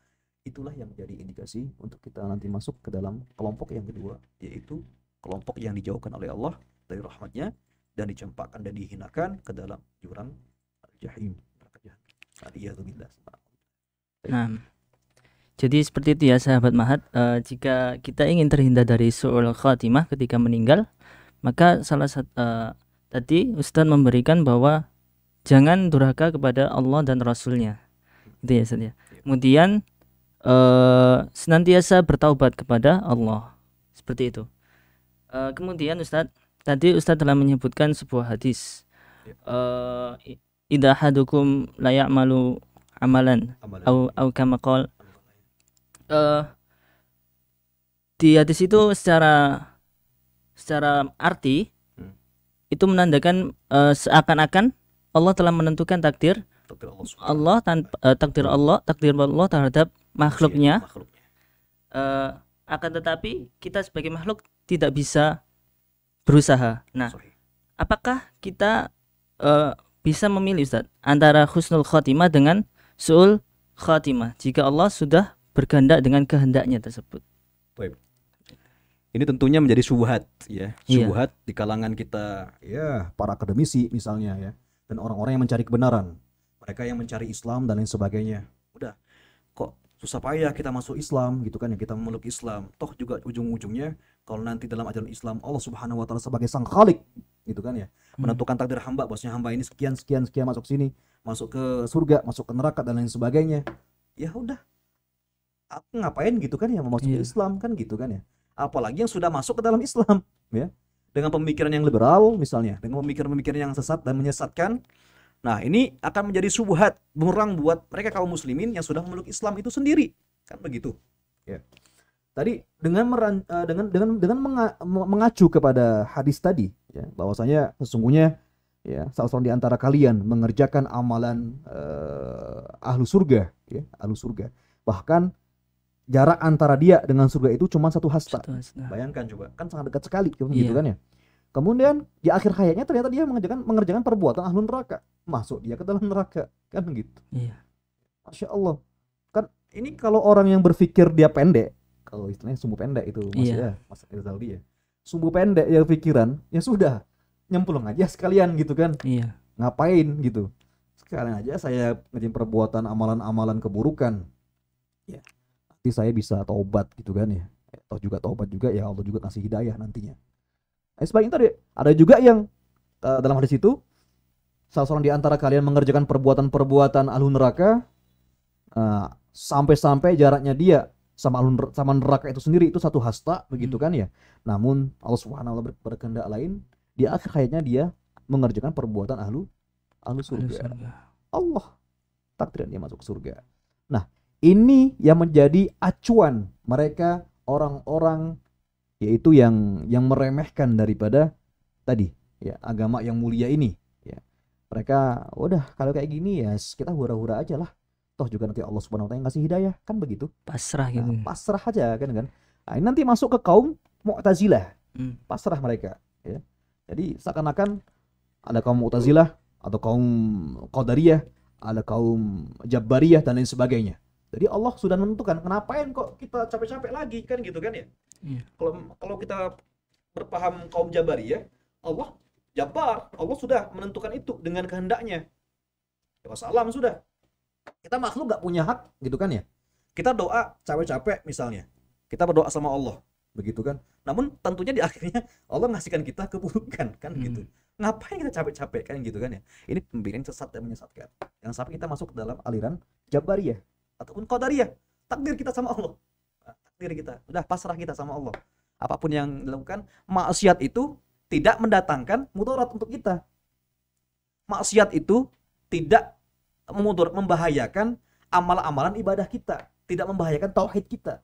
Speaker 2: itulah yang menjadi indikasi untuk kita nanti masuk ke dalam kelompok yang kedua, yaitu kelompok yang dijauhkan oleh Allah dari rahmatnya dan dicampakkan dan dihinakan ke dalam jurang al-jahim, neraka jahanam.
Speaker 1: Nah, Jadi seperti itu ya sahabat Mahat. Jika kita ingin terhindar dari su'ul khatimah ketika meninggal, maka salah satu tadi Ustadz memberikan bahwa jangan durhaka kepada Allah dan Rasulnya, itu ya Ustadz ya. Kemudian senantiasa bertaubat kepada Allah, seperti itu. Kemudian Ustadz, tadi Ustadz telah menyebutkan sebuah hadis, idza ahadukum la ya'malu amalan au kama qala. Di hadis itu secara arti itu menandakan seakan-akan Allah telah menentukan takdir Allah takdir Allah terhadap makhluknya. Akan tetapi kita sebagai makhluk tidak bisa berusaha. Nah, apakah kita bisa memilih Ustaz antara husnul khotimah dengan su'ul khotimah jika Allah sudah berkehendak dengan kehendaknya tersebut?
Speaker 2: Baik. Ini tentunya menjadi syubhat ya, syubhat di kalangan kita ya, para akademisi misalnya ya, dan orang-orang yang mencari kebenaran, mereka yang mencari Islam dan lain sebagainya. Udah, kok susah payah kita masuk Islam gitu kan ya, kita memeluk Islam. Toh juga ujung-ujungnya kalau nanti dalam ajaran Islam Allah Subhanahu wa taala sebagai sang Khalik gitu kan ya, menentukan takdir hamba, bosnya hamba ini sekian masuk sini, masuk ke surga, masuk ke neraka dan lain sebagainya. Ya udah, aku ngapain gitu kan ya mau masuk ke Islam kan gitu kan ya. Apalagi yang sudah masuk ke dalam Islam ya, dengan pemikiran yang liberal misalnya, dengan pemikiran-pemikiran yang sesat dan menyesatkan. Nah, ini akan menjadi syubhat bumerang buat mereka kaum muslimin yang sudah memeluk Islam itu sendiri, kan begitu ya. Tadi dengan mengacu kepada hadis tadi ya, bahwasanya sesungguhnya ya salah seorang di antara kalian mengerjakan amalan ahlu surga ya, ahlu surga, bahkan jarak antara dia dengan surga itu cuma satu hasta. Bayangkan coba, kan sangat dekat sekali gitu kan ya. Kemudian di akhir hayatnya ternyata dia mengerjakan perbuatan ahlu neraka, masuk dia ke dalam neraka, kan gitu. Iya. Masya Allah. Kan ini kalau orang yang berpikir dia pendek, kalau istilahnya sumbu pendek itu Mas Rizaldi ya. Sumbu pendek ya pikiran, ya sudah, nyemplung aja sekalian gitu kan. Iya. Ngapain gitu. Sekalian aja saya ngerjain perbuatan amalan-amalan keburukan. Ya. Saya bisa taubat gitu kan ya, atau juga taubat juga ya Allah juga kasih hidayah nantinya. Sebaliknya tadi ada juga yang dalam hadis itu salah seorang di antara kalian mengerjakan perbuatan-perbuatan ahlu neraka sampai jaraknya dia sama neraka itu sendiri itu satu hasta begitu kan ya. Namun Allah Subhanahu wa taala berkehendak lain, di akhir hayatnya dia mengerjakan perbuatan ahlu surga. Allah takdir dia masuk surga. Nah, ini yang menjadi acuan mereka orang-orang yaitu yang meremehkan daripada tadi ya agama yang mulia ini ya. Mereka udah kalau kayak gini ya kita hura-hura aja lah. Toh juga nanti Allah Subhanahu wa taala yang kasih hidayah, kan begitu. Pasrah gitu. Nah, pasrah aja kan. Nah, ini nanti masuk ke kaum Mu'tazilah. Pasrah mereka ya. Jadi seakan-akan ada kaum Mu'tazilah atau kaum Qadariyah, ada kaum Jabbariyah dan lain sebagainya. Jadi Allah sudah menentukan, kenapain kok kita capek-capek lagi kan gitu kan ya. Kalau kita berpaham kaum Jabariyah, Allah Jabbar, Allah sudah menentukan itu dengan kehendaknya. Ya wassalam sudah. Kita makhluk gak punya hak gitu kan ya. Kita doa capek-capek misalnya, kita berdoa sama Allah begitu kan. Namun tentunya di akhirnya Allah ngasihkan kita keburukan kan gitu. Ngapain kita capek-capek kan gitu kan ya. Ini pemikiran sesat dan menyesatkan. Yang sampai kita masuk ke dalam aliran Jabariyah ataupun Qadariyah. Takdir kita sama Allah. Takdir kita, udah pasrah kita sama Allah. Apapun yang dilakukan, maksiat itu tidak mendatangkan mudarat untuk kita. Maksiat itu tidak membahayakan amal-amalan ibadah kita, tidak membahayakan tauhid kita.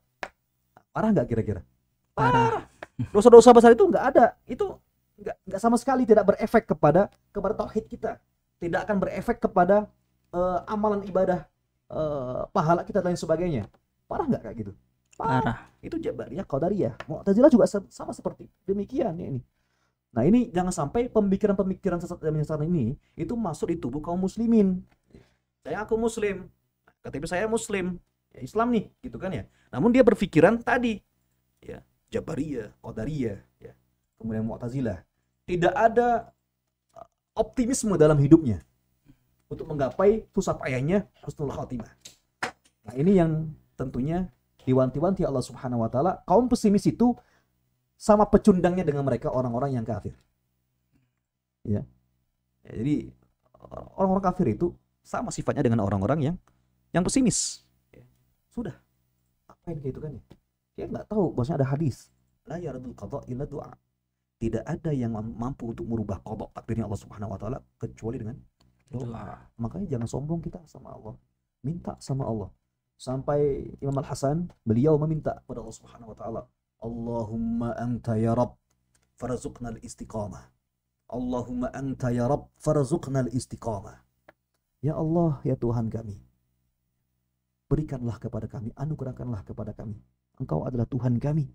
Speaker 2: Parah nggak kira-kira? Parah. Dosa-dosa besar itu nggak ada. Itu nggak sama sekali tidak berefek kepada tauhid kita. Tidak akan berefek kepada amalan ibadah, pahala kita dan lain sebagainya. Parah nggak kayak gitu? Parah. Itu Jabariyah, Qadariyah. Mu'tazilah juga sama seperti demikian ya ini. Nah, ini jangan sampai pemikiran-pemikiran sesat dan menyesatkan ini itu masuk di tubuh kaum muslimin. Aku muslim, KTP saya muslim, ya Islam nih, gitu kan ya. Namun dia berpikiran tadi, ya Jabariyah, Qadariyah, ya, kemudian Mu'tazilah. Tidak ada optimisme dalam hidupnya untuk menggapai susah payahnya husnul khatimah. Nah, ini yang tentunya diwanti-wanti Allah Subhanahu wa taala, kaum pesimis itu sama pecundangnya dengan mereka orang-orang yang kafir. Ya. Ya, jadi orang-orang kafir itu sama sifatnya dengan orang-orang yang pesimis. Ya. Sudah, apa yang gitu kan ya? Dia nggak tahu bahwasanya ada hadis. La yaradul qada illa du'a. Tidak ada yang mampu untuk merubah qada takdirnya Allah Subhanahu wa taala kecuali dengan doa. Makanya jangan sombong kita sama Allah. Minta sama Allah. Sampai Imam Al-Hasan beliau meminta kepada Allah Subhanahu wa taala, Allahumma anta ya Rabb farzuqnal istiqamah. Allahumma anta ya Rabb farzuqnal istiqamah. Ya Allah, ya Tuhan kami, berikanlah kepada kami, anugerahkanlah kepada kami. Engkau adalah Tuhan kami.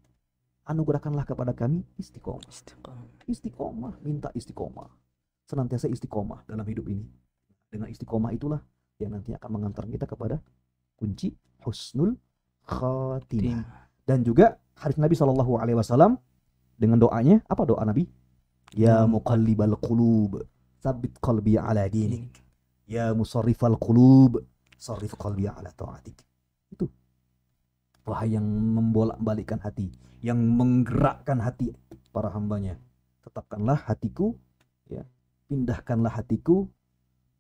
Speaker 2: Anugerahkanlah kepada kami istiqomah. Istiqomah, minta istiqomah. Senantiasa istiqomah dalam hidup ini. Dengan istiqomah itulah yang nanti akan mengantar kita kepada kunci husnul khatimah. Dan juga hadis Nabi SAW dengan doanya, apa doa Nabi? Ya muqallibal qulub, tsabbit qalbi ala dinik. Ya musarrifal qulub, sarrif qalbi ala ta'atik. Itu. Wahai yang membolak-balikkan hati, yang menggerakkan hati para hambanya, tetapkanlah hatiku, ya, pindahkanlah hatiku,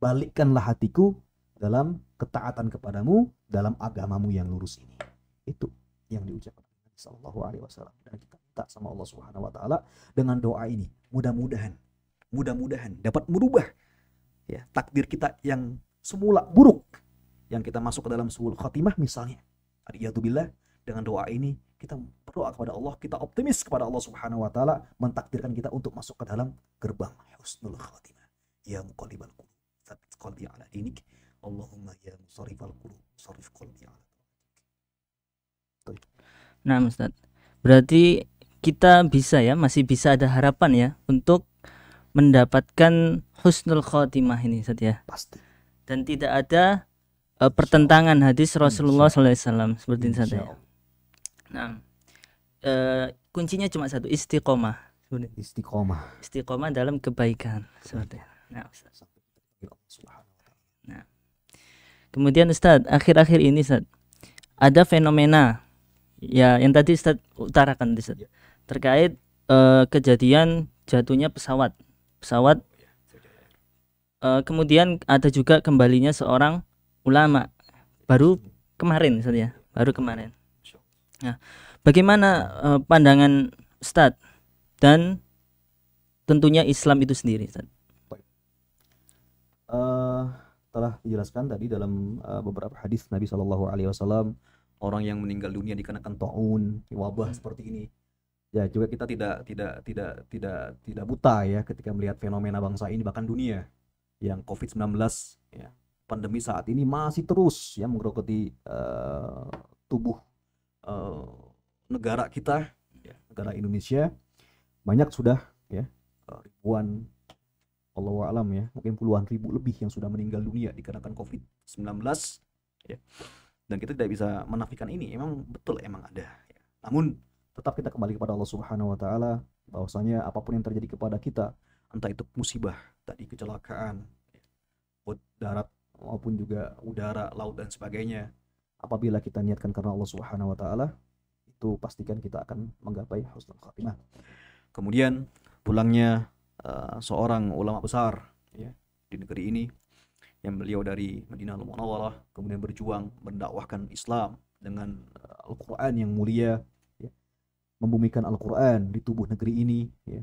Speaker 2: balikkanlah hatiku dalam ketaatan kepadamu, dalam agamamu yang lurus ini. Itu yang diucapkan Nabi Sallallahu Alaihi Wasallam. Dan kita minta sama Allah Subhanahu Wa Taala dengan doa ini, mudah-mudahan dapat merubah, ya, takdir kita yang semula buruk, yang kita masuk ke dalam suul khatimah misalnya. Aliyatubillah, dengan doa ini kita berdoa kepada Allah, kita optimis kepada Allah Subhanahu wa taala mentakdirkan kita untuk masuk ke dalam gerbang husnul khatimah. Ya muqallibal qulub, tsabbit qalbi ala dinik. Allahumma ya musarrifal qulub, sarrif qalbi ala dinik.
Speaker 1: Nah, Ustaz, berarti kita bisa ya, masih bisa ada harapan ya untuk mendapatkan husnul khatimah ini, Ustaz ya.
Speaker 2: Pasti.
Speaker 1: Dan tidak ada pertentangan hadis Rasulullah SAW seperti ini saja. Nah, kuncinya cuma satu, istiqomah. Istiqomah dalam kebaikan. Seperti. Nah, Ustaz. Nah, kemudian Ustaz, akhir-akhir ini Ustaz, ada fenomena ya yang tadi Ustaz utarakan Ustaz, terkait kejadian jatuhnya pesawat. Kemudian ada juga kembalinya seorang ulama baru kemarin Ustaz ya, baru kemarin. Nah, bagaimana pandangan Ustaz dan tentunya Islam itu sendiri Ustaz?
Speaker 2: Telah dijelaskan tadi dalam beberapa hadis Nabi Shallallahu Alaihi Wasallam, orang yang meninggal dunia dikarenakan taun, wabah seperti ini. Ya, juga kita tidak buta ya ketika melihat fenomena bangsa ini, bahkan dunia yang COVID-19 ya. Pandemi saat ini masih terus ya menggerogoti tubuh negara kita, ya, negara Indonesia. Banyak sudah ya, ribuan, Allahu a'lam ya, mungkin puluhan ribu lebih yang sudah meninggal dunia dikarenakan COVID-19 ya. Dan kita tidak bisa menafikan ini, emang betul, emang ada ya. Namun tetap kita kembali kepada Allah Subhanahu wa taala, bahwasanya apapun yang terjadi kepada kita, entah itu musibah, tadi kecelakaan, darat maupun juga udara, laut dan sebagainya, apabila kita niatkan karena Allah Subhanahu wa taala, itu pastikan kita akan menggapai husnul khatimah. Kemudian pulangnya seorang ulama besar ya di negeri ini, yang beliau dari Madinah Al-Munawwarah, kemudian berjuang mendakwahkan Islam dengan Al-Qur'an yang mulia ya, membumikan Al-Qur'an di tubuh negeri ini ya,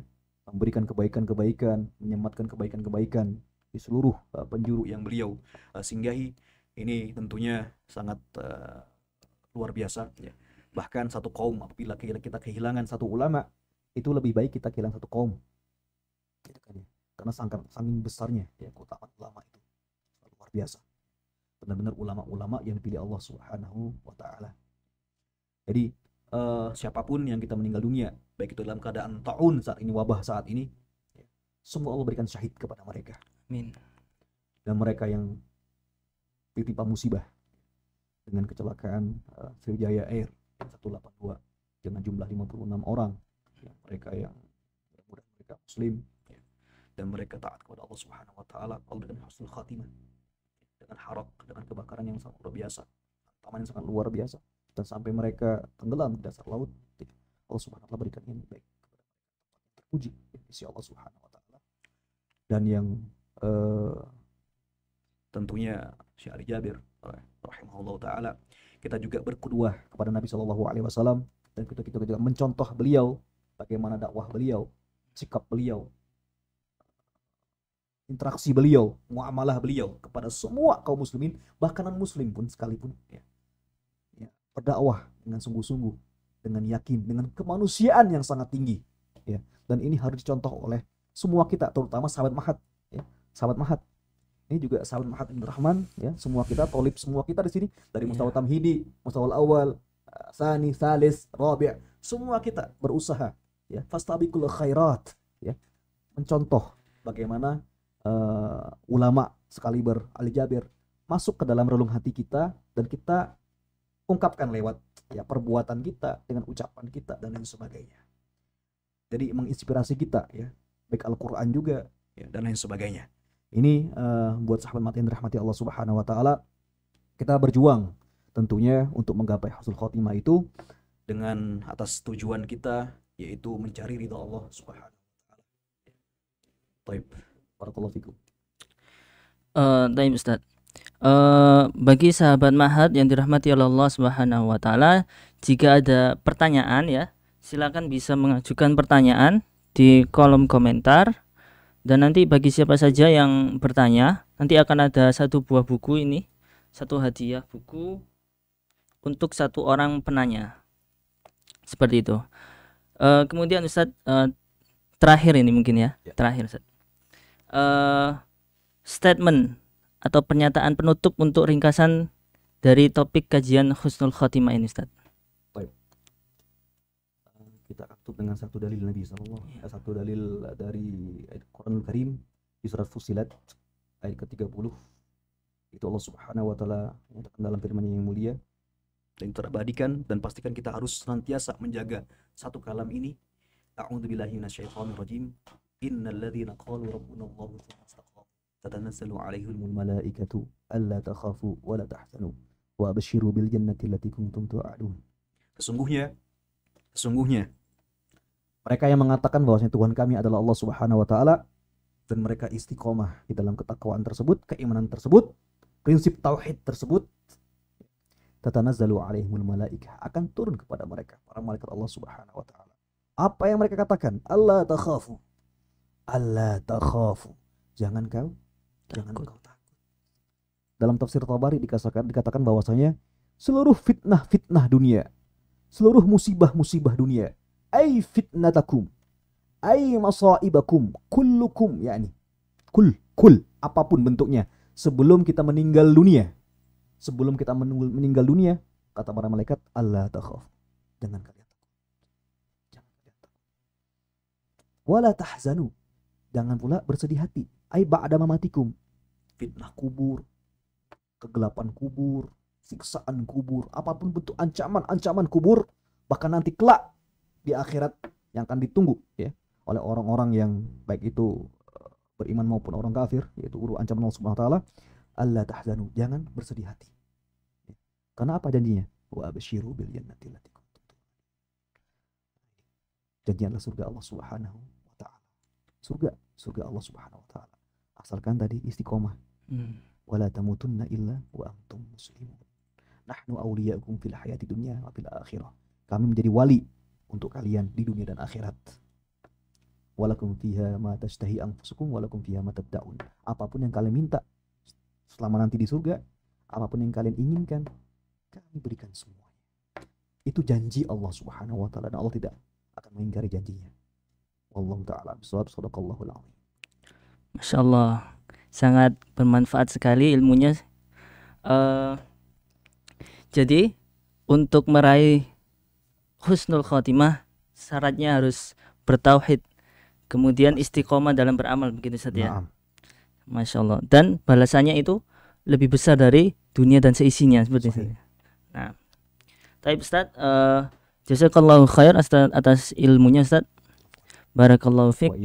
Speaker 2: memberikan kebaikan-kebaikan, menyematkan kebaikan-kebaikan di seluruh penjuru yang beliau singgahi. Ini tentunya sangat luar biasa ya. Bahkan satu kaum, apabila kita kehilangan satu ulama, itu lebih baik kita kehilangan satu kaum gitu kan ya. Karena saking besarnya ya keutamaan ulama itu luar biasa, benar-benar ulama-ulama yang dipilih Allah Subhanahu wa taala. Jadi siapapun yang kita meninggal dunia, baik itu dalam keadaan taun saat ini, wabah saat ini, semua Allah berikan syahid kepada mereka. Amin. Dan mereka yang ditimpa musibah dengan kecelakaan Sriwijaya Air 182 dengan jumlah 56 orang ya, mereka yang mudah-mudahan mereka muslim ya, dan mereka taat kepada Allah Subhanahu wa taala, Allah dengan husnul khatimah, dengan harak, dengan kebakaran yang sangat luar biasa, keutamaan yang sangat luar biasa, dan sampai mereka tenggelam di dasar laut, Allah Subhanahu wa taala berikan yang baik terpuji di sisi Allah Subhanahu wa taala. Dan yang tentunya Syekh Ali Jabir rahimahullah taala, kita juga berqudwah kepada Nabi Shallallahu alaihi wasallam, dan kita juga mencontoh beliau, bagaimana dakwah beliau, sikap beliau, interaksi beliau, muamalah beliau kepada semua kaum muslimin, bahkan non muslim pun sekalipun, berdakwah dengan sungguh-sungguh, dengan yakin, dengan kemanusiaan yang sangat tinggi, dan ini harus dicontoh oleh semua kita, terutama sahabat Mahat, sahabat Mahat. Ini juga sahabat Mahat bin Rahman, semua kita, tolib semua kita di sini, dari mustawa tamhidi, mustawa awal, sani, salis, rabi', semua kita berusaha, fastabiqul khairat, mencontoh bagaimana ulama sekaliber Ali Jabir masuk ke dalam relung hati kita, dan kita ungkapkan lewat perbuatan kita, dengan ucapan kita, dan lain sebagainya. Jadi menginspirasi kita, baik Al-Quran juga, dan lain sebagainya. Ini buat sahabat Mahat yang dirahmati Allah Subhanahu wa taala, kita berjuang tentunya untuk menggapai husnul khotimah itu dengan atas tujuan kita, yaitu mencari ridha Allah Subhanahu wa taala. Baik, barakallahu fikum.
Speaker 1: Baik Ustaz. Bagi sahabat Mahat yang dirahmati oleh Allah Subhanahu wa taala, jika ada pertanyaan, silakan bisa mengajukan pertanyaan di kolom komentar. Dan nanti bagi siapa saja yang bertanya, nanti akan ada satu buah buku ini, satu hadiah buku untuk satu orang penanya. Seperti itu. Kemudian Ustaz, terakhir ini mungkin terakhir Ustaz. Statement atau pernyataan penutup untuk ringkasan dari topik kajian husnul khotimah ini Ustaz.
Speaker 2: Kita akan tutup dengan satu dalil Nabi SAW, satu dalil dari Al-Quranul Karim di surat Fussilat ayat ke-30. Itu Allah Subhanahu wa taala menyatakan dalam firman-Nya yang mulia dan terabadikan, dan pastikan kita harus senantiasa menjaga satu kalam ini. A'udzubillahi minasyaitonir rajim. Innal ladzina qalu rabbuna Allahu tsumma istaqamu tatanazzalu 'alaihimul malaikatu alla takhafu wa la tahzanu wa abshiru bil jannati allati kuntum tu'adun. Sesungguhnya mereka yang mengatakan bahwasanya Tuhan kami adalah Allah Subhanahu wa taala, dan mereka istiqomah di dalam ketakwaan tersebut, keimanan tersebut, prinsip tauhid tersebut, tatanazzalu alaihimul malaikah, akan turun kepada mereka para malaikat Allah Subhanahu wa taala. Apa yang mereka katakan? Allah takhafu. Jangan kau takut. Dalam tafsir Tabari dikatakan bahwasanya seluruh fitnah dunia, seluruh musibah dunia, ay fitnatakum, ay masaibakum, kullukum, kul apapun bentuknya, sebelum kita meninggal dunia, kata para malaikat, Allah takhaf, jangan kalian takut, wala tahzanu, jangan pula bersedih hati, ay ba'da mamatikum, fitnah kubur, kegelapan kubur, siksaan kubur, apapun bentuk ancaman kubur, bahkan nanti kelak di akhirat yang akan ditunggu oleh orang-orang yang baik itu beriman maupun orang kafir, yaitu ancaman Allah Subhanahu wa taala, alla tahzanu, jangan bersedih hati. Karena apa janjinya? Wa absyiru bil jannati allati kuntum tu'adun. Janjinya surga Allah Subhanahu wa taala. Surga Allah Subhanahu wa taala. Asalkan tadi istiqomah. Wala tamutunna illa wa antum muslimun. Nahnu awliya'ukum fil hayati dunya wa fil akhirah. Kami menjadi wali untuk kalian di dunia dan akhirat. Walakum fiha ma tashtahi anfusukum walakum fiha ma tad'un. Apapun yang kalian minta selama nanti di surga, apapun yang kalian inginkan, kami berikan semuanya. Itu janji Allah Subhanahu wa taala, dan Allah tidak akan mengingkari janjinya. Wallahu taala bishawab. Shadaqallahul azim.
Speaker 1: Masyaallah, sangat bermanfaat sekali ilmunya. Jadi untuk meraih husnul khotimah syaratnya harus bertauhid, kemudian istiqomah dalam beramal, begitu Ustaz ya. Masya Allah. Dan balasannya itu lebih besar dari dunia dan seisinya, seperti itu. Nah, baik Ustaz, jazakallahu khair atas ilmunya Ustaz. Barakallahu fiik.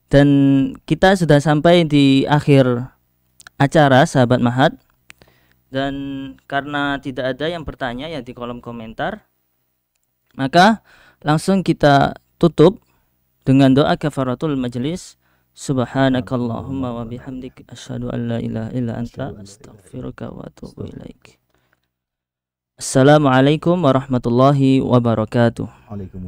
Speaker 1: Dan kita sudah sampai di akhir acara sahabat Mahat. Dan karena tidak ada yang bertanya ya di kolom komentar, maka langsung kita tutup dengan doa kafaratul majlis. Subhanakallahumma wa bihamdik asyhadu an la ilaha illa anta astaghfiruka wa atubu ilaik. Assalamualaikum warahmatullahi wabarakatuh.